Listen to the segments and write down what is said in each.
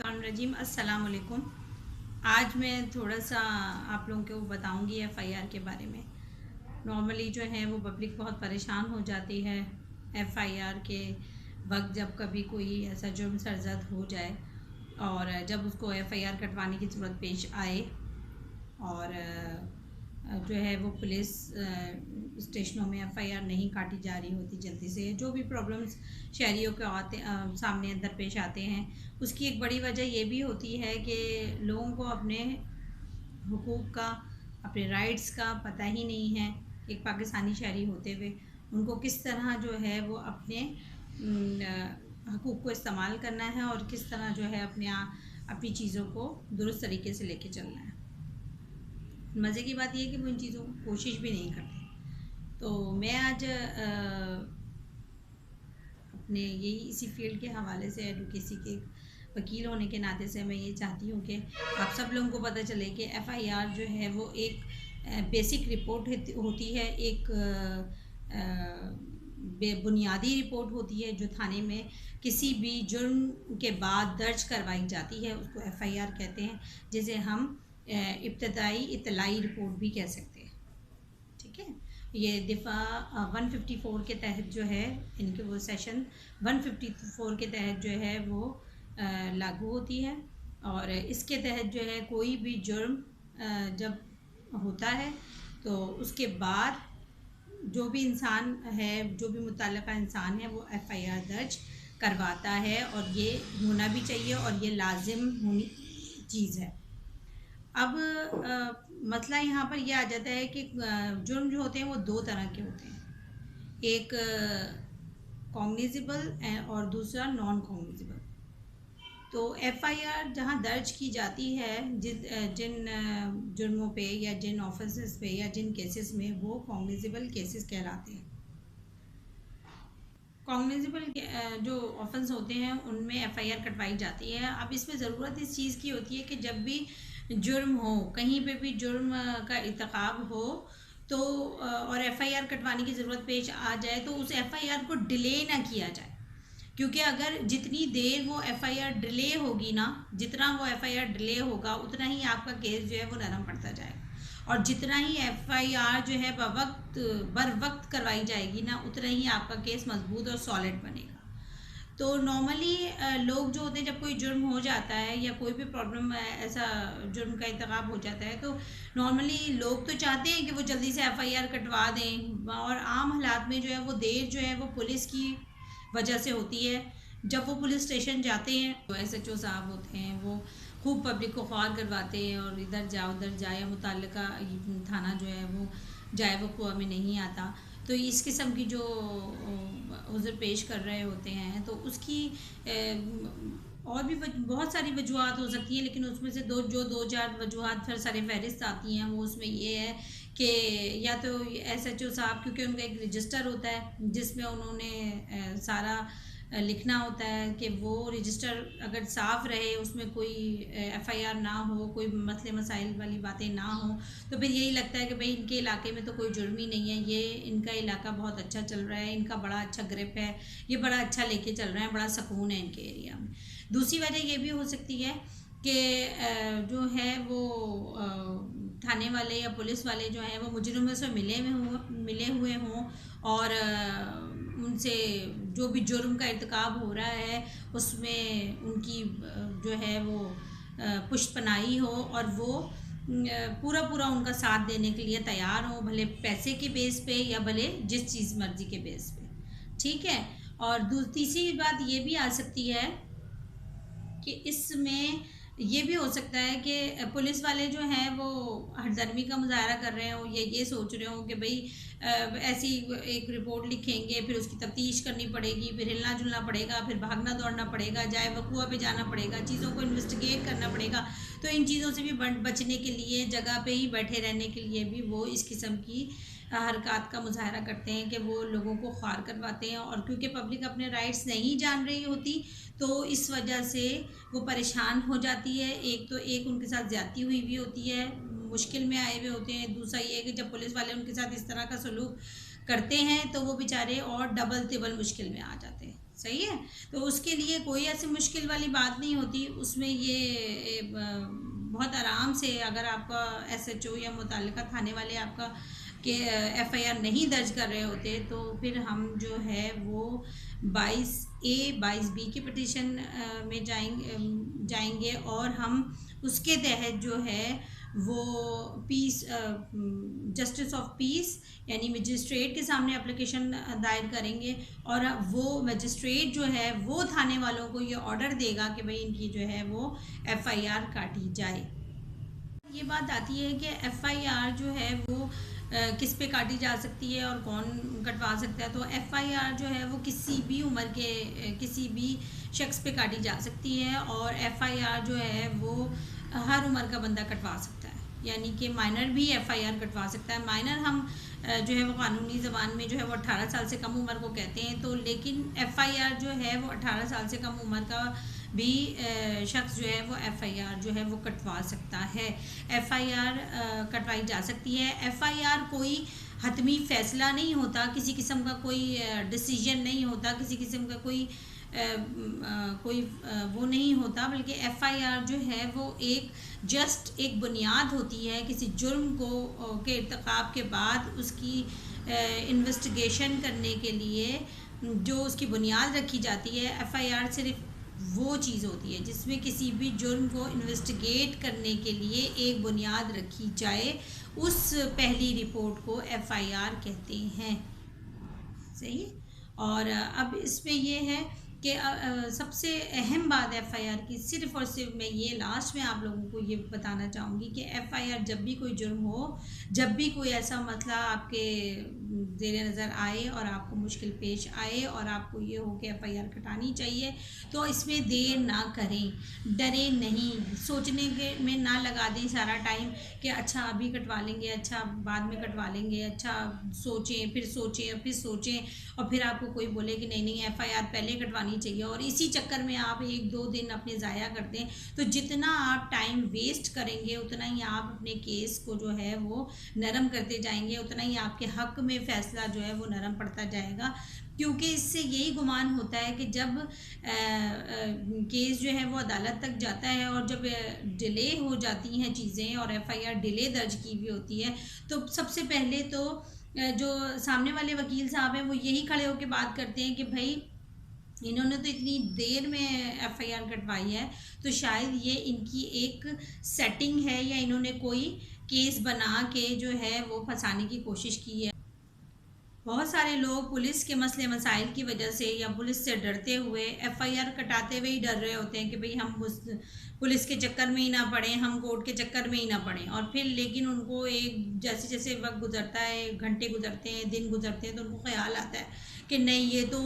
रजीम अस्सलाम वालेकुम। आज मैं थोड़ा सा आप लोगों को बताऊंगी एफआईआर के बारे में। नॉर्मली जो है वो पब्लिक बहुत परेशान हो जाती है एफआईआर के वक्त, जब कभी कोई ऐसा जुर्म सरजद हो जाए और जब उसको एफआईआर कटवाने की ज़रूरत पेश आए और जो है वो पुलिस स्टेशनों में एफआईआर नहीं काटी जा रही होती जल्दी से। जो भी प्रॉब्लम्स शहरियों के सामने अंदर पेश आते हैं, उसकी एक बड़ी वजह ये भी होती है कि लोगों को अपने हुकूक का, अपने राइट्स का पता ही नहीं है। एक पाकिस्तानी शहरी होते हुए उनको किस तरह जो है वो अपने हुकूक को इस्तेमाल करना है और किस तरह जो है अपनी चीज़ों को दुरुस्त तरीके से लेके चलना है। मज़े की बात यह है कि वो इन चीज़ों को कोशिश भी नहीं करते। तो मैं आज अपने यही इसी फील्ड के हवाले से एडवोकेसी के वकील होने के नाते से मैं ये चाहती हूँ कि आप सब लोगों को पता चले कि एफआईआर जो है वो एक बेसिक रिपोर्ट होती है, एक बुनियादी रिपोर्ट होती है जो थाने में किसी भी जुर्म के बाद दर्ज करवाई जाती है, उसको एफआईआर कहते हैं, जिसे हम इब्तदाई इतलाई रिपोर्ट भी कह सकते हैं। ठीक है, ये दिफा 154 के तहत जो है, इनके वो सेशन 154 के तहत जो है वो लागू होती है। और इसके तहत जो है कोई भी जुर्म जब होता है तो उसके बाद जो भी इंसान है, जो भी मुतल्लिका इंसान है, वो एफआईआर दर्ज करवाता है और ये होना भी चाहिए और ये लाजिम होनी चीज़ है। अब मसला यहाँ पर यह आ जाता है कि जुर्म जो होते हैं वो दो तरह के होते हैं, एक कॉग्निजेबल और दूसरा नॉन कॉग्निजेबल। तो एफआईआर जहाँ दर्ज की जाती है जिन जुर्मों पे या जिन ऑफेंसेस पे या जिन केसेस में, वो कॉग्निजेबल केसेस कहलाते हैं। कॉग्निजेबल जो ऑफेंस होते हैं उनमें एफआईआर कटवाई जाती है। अब इसमें ज़रूरत इस चीज़ की होती है कि जब भी जुर्म हो, कहीं पे भी जुर्म का इर्तिकाब हो तो और एफआईआर कटवाने की ज़रूरत पेश आ जाए तो उस एफआईआर को डिले ना किया जाए, क्योंकि अगर जितनी देर वो एफआईआर डिले होगी ना, जितना वो एफआईआर डिले होगा उतना ही आपका केस जो है वो नरम पड़ता जाएगा, और जितना ही एफआईआर जो है बर वक्त करवाई जाएगी ना, उतना ही आपका केस मजबूत और सॉलिड बनेगा। तो नॉर्मली लोग जो होते हैं, जब कोई जुर्म हो जाता है या कोई भी प्रॉब्लम ऐसा जुर्म का इंतखाब हो जाता है, तो नॉर्मली लोग तो चाहते हैं कि वो जल्दी से एफआईआर कटवा दें, और आम हालात में जो है वो देर जो है वो पुलिस की वजह से होती है। जब वो पुलिस स्टेशन जाते हैं तो एसएचओ साहब होते हैं, वो खूब पब्लिक को ख्वार करवाते हैं और इधर जाओ उधर जाए, मुतल्लिका थाना जो है वो जाए वक़्त में नहीं आता। तो इस किस्म की जो उज़र पेश कर रहे होते हैं तो उसकी और भी बहुत सारी वजूहत हो सकती हैं, लेकिन उसमें से दो चार वजूहत फिर सारे फहरिस्त आती हैं। वो उसमें ये है कि या तो एसएचओ साहब, क्योंकि उनका एक रजिस्टर होता है जिसमें उन्होंने सारा लिखना होता है कि वो रजिस्टर अगर साफ़ रहे, उसमें कोई एफआईआर ना हो, कोई मसले मसाइल वाली बातें ना हो, तो फिर यही लगता है कि भाई इनके इलाके में तो कोई जुर्म ही नहीं है, ये इनका इलाका बहुत अच्छा चल रहा है, इनका बड़ा अच्छा ग्रिप है, ये बड़ा अच्छा लेके चल रहे हैं, बड़ा सुकून है इनके एरिया में। दूसरी वजह ये भी हो सकती है कि जो है वो थाने वाले या पुलिस वाले जो हैं वो मुजरिमों से मिले हुए हों और उनसे जो भी जुर्म का इर्तिकाब हो रहा है उसमें उनकी जो है वो पुष्टपनाही हो और वो पूरा उनका साथ देने के लिए तैयार हो, भले पैसे के बेस पे या भले जिस चीज़ मर्जी के बेस पे। ठीक है। और तीसरी बात ये भी आ सकती है कि इसमें ये भी हो सकता है कि पुलिस वाले जो हैं वो हरदर्मी का मुजाहरा कर रहे हो, ये सोच रहे हो कि भाई ऐसी एक रिपोर्ट लिखेंगे, फिर उसकी तफ्तीश करनी पड़ेगी, फिर हिलना जुलना पड़ेगा, फिर भागना दौड़ना पड़ेगा, जाए वकुआ पे जाना पड़ेगा, चीज़ों को इन्वेस्टिगेट करना पड़ेगा। तो इन चीज़ों से भी बचने के लिए, जगह पे ही बैठे रहने के लिए भी वो इस किस्म की हरकत का मुजाहरा करते हैं कि वो लोगों को ख्वार करवाते हैं। और क्योंकि पब्लिक अपने राइट्स नहीं जान रही होती तो इस वजह से वो परेशान हो जाती है। एक तो एक उनके साथ ज़्यादती हुई भी होती है, मुश्किल में आए हुए होते हैं। दूसरा ये है कि जब पुलिस वाले उनके साथ इस तरह का सलूक करते हैं तो वो बेचारे और डबल तिबल मुश्किल में आ जाते हैं। सही है। तो उसके लिए कोई ऐसी मुश्किल वाली बात नहीं होती उसमें। ये बहुत आराम से अगर आपका एसएचओ या मुतल्लिका थाने वाले आपका के एफआईआर नहीं दर्ज कर रहे होते तो फिर हम जो है वो 22A 22B की पिटीशन में जाएंगे और हम उसके तहत जो है वो पीस जस्टिस ऑफ पीस यानी मजिस्ट्रेट के सामने एप्लीकेशन दायर करेंगे और वो मजिस्ट्रेट जो है वो थाने वालों को ये ऑर्डर देगा कि भाई इनकी जो है वो एफआईआर काटी जाए। ये बात आती है कि एफआईआर जो है वो किस पे काटी जा सकती है और कौन कटवा सकता है। तो एफआईआर जो है वो किसी भी उम्र के किसी भी शख्स पे काटी जा सकती है और एफआईआर जो है वो हर उम्र का बंदा कटवा सकता है, यानी कि माइनर भी एफआईआर कटवा सकता है। माइनर हम जो है वो कानूनी ज़बान में जो है वो 18 साल से कम उम्र को कहते हैं, तो लेकिन एफआईआर जो है वो 18 साल से कम उम्र का भी शख्स जो है वो एफआईआर जो है वो कटवा सकता है। एफआईआर कटवाई जा सकती है। एफआईआर कोई हतमी फ़ैसला नहीं होता, किसी किस्म का कोई डिसीजन नहीं होता, किसी किस्म का कोई वो नहीं होता, बल्कि एफआईआर जो है वो एक बुनियाद होती है किसी जुर्म के इर्तिकाब के बाद उसकी इन्वेस्टिगेशन करने के लिए जो उसकी बुनियाद रखी जाती है। एफआईआर सिर्फ वो चीज़ होती है जिसमें किसी भी जुर्म को इन्वेस्टिगेट करने के लिए एक बुनियाद रखी जाए, उस पहली रिपोर्ट को एफआईआर कहते हैं। सही। और अब इसमें ये है कि सबसे अहम बात एफ़आईआर की सिर्फ़ और सिर्फ मैं ये लास्ट में आप लोगों को ये बताना चाहूँगी कि एफ़आईआर जब भी कोई जुर्म हो, जब भी कोई ऐसा मसला आपके ज़ेरे नज़र आए और आपको मुश्किल पेश आए और आपको ये हो कि एफ़आईआर कटानी चाहिए, तो इसमें देर ना करें, डरें नहीं, सोचने के में ना लगा दें सारा टाइम कि अच्छा अभी कटवा लेंगे, अच्छा बाद में कटवा लेंगे, अच्छा सोचें फिर सोचें फिर सोचें और फिर आपको कोई बोले कि नहीं नहीं एफ़आईआर पहले कटवानी चाहिए और इसी चक्कर में आप 1-2 दिन अपने ज़ाया करते हैं। तो जितना आप टाइम वेस्ट करेंगे उतना ही आप अपने केस को जो है वो नरम करते जाएंगे, उतना ही आपके हक़ में फ़ैसला जो है वो नरम पड़ता जाएगा। क्योंकि इससे यही गुमान होता है कि जब केस जो है वो अदालत तक जाता है और जब डिले हो जाती हैं चीज़ें और एफ़आईआर डिले दर्ज की हुई होती है, तो सबसे पहले तो जो सामने वाले वकील साहब हैं वो यही खड़े होकर बात करते हैं कि भाई इन्होंने तो इतनी देर में एफ़आईआर कटवाई है, तो शायद ये इनकी एक सेटिंग है या इन्होंने कोई केस बना के जो है वो फंसाने की कोशिश की है। बहुत सारे लोग पुलिस के मसले मसाइल की वजह से या पुलिस से डरते हुए एफ़आईआर कटाते हुए ही डर रहे होते हैं कि भाई हम पुलिस के चक्कर में ही ना पड़ें, हम कोर्ट के चक्कर में ही ना पड़ें। और फिर लेकिन उनको एक जैसे जैसे वक्त गुजरता है, घंटे गुजरते हैं, दिन गुजरते हैं, तो उनको ख्याल आता है कि नहीं ये तो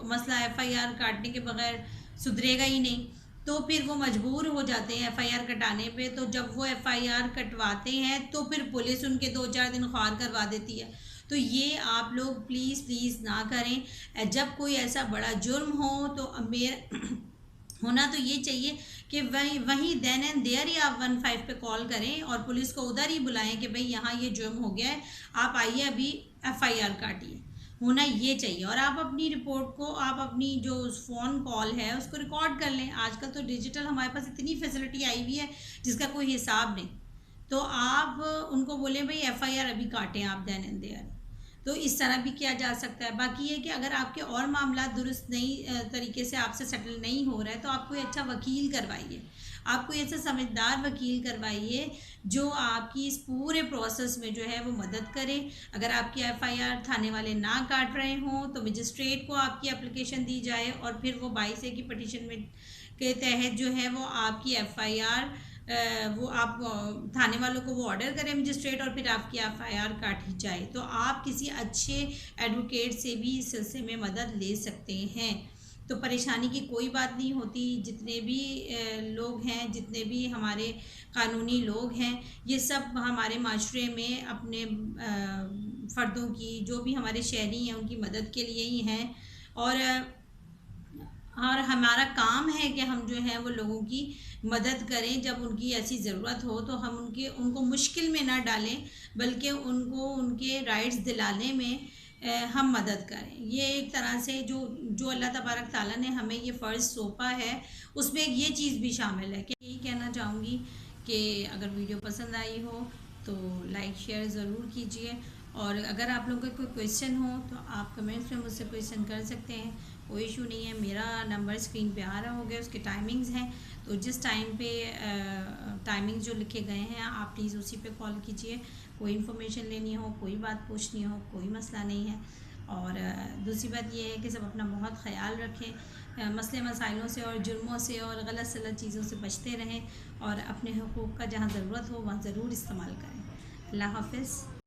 मसला एफ़आईआर काटने के बगैर सुधरेगा ही नहीं, तो फिर वो मजबूर हो जाते हैं एफ़आईआर कटाने पे। तो जब वो एफ़आईआर कटवाते हैं तो फिर पुलिस उनके 2-4 दिन ख्वार करवा देती है। तो ये आप लोग प्लीज़ ना करें। जब कोई ऐसा बड़ा जुर्म हो तो होना तो ये चाहिए कि वहीं देन एंड देयर ही आप 15 पे कॉल करें और पुलिस को उधर ही बुलाएं कि भाई यहाँ ये जुर्म हो गया है, आप आइए अभी एफ़आईआर काटिए, होना ये चाहिए। और आप अपनी रिपोर्ट को आप अपनी जो फ़ोन कॉल है उसको रिकॉर्ड कर लें। आजकल तो डिजिटल हमारे पास इतनी फैसिलिटी आई हुई है जिसका कोई हिसाब नहीं। तो आप उनको बोलें भाई एफ़आईआर अभी काटें आप देन एंड देयर। तो इस तरह भी किया जा सकता है। बाकी ये कि अगर आपके और मामला दुरुस्त नहीं तरीके से आपसे सेटल नहीं हो रहा है तो आप कोई अच्छा वकील करवाइए, आप कोई ऐसा समझदार वकील करवाइए जो आपकी इस पूरे प्रोसेस में जो है वो मदद करे। अगर आपकी एफ़आईआर थाने वाले ना काट रहे हों तो मजिस्ट्रेट को आपकी एप्लीकेशन दी जाए और फिर वो 22A की पटिशन में के तहत जो है वो आपकी एफ़आईआर वो आप थाने वालों को वो ऑर्डर करें मजिस्ट्रेट और फिर आपकी एफ़आईआर काटी जाए। तो आप किसी अच्छे एडवोकेट से भी इस सिलसिले में मदद ले सकते हैं। तो परेशानी की कोई बात नहीं होती। जितने भी लोग हैं, जितने भी हमारे कानूनी लोग हैं, ये सब हमारे माशरे में अपने फ़र्दों की, जो भी हमारे शहरी हैं उनकी मदद के लिए ही हैं। और हमारा काम है कि हम जो है वो लोगों की मदद करें जब उनकी ऐसी ज़रूरत हो। तो हम उनको मुश्किल में ना डालें, बल्कि उनको उनके राइट्स दिलाने में हम मदद करें। ये एक तरह से जो जो अल्लाह तबारक ताला ने हमें ये फ़र्ज़ सौंपा है, उसमें ये चीज़ भी शामिल है। कि यही कहना चाहूँगी कि अगर वीडियो पसंद आई हो तो लाइक शेयर ज़रूर कीजिए, और अगर आप लोगों का कोई क्वेश्चन हो तो आप कमेंट्स में मुझसे क्वेश्चन कर सकते हैं, कोई इशू नहीं है। मेरा नंबर स्क्रीन पे आ रहा होगा, उसके टाइमिंग्स हैं, तो जिस टाइम पे टाइमिंग्स जो लिखे गए हैं आप प्लीज़ उसी पे कॉल कीजिए। कोई इन्फॉर्मेशन लेनी हो, कोई बात पूछनी हो, कोई मसला नहीं है। और दूसरी बात ये है कि सब अपना बहुत ख़याल रखें, मसले मसाइलों से और जुर्मों से और गलत सलत चीज़ों से बचते रहें, और अपने हुकूक़ का जहाँ ज़रूरत हो वहाँ ज़रूर इस्तेमाल करें। अल्लाह हाफ़िज़।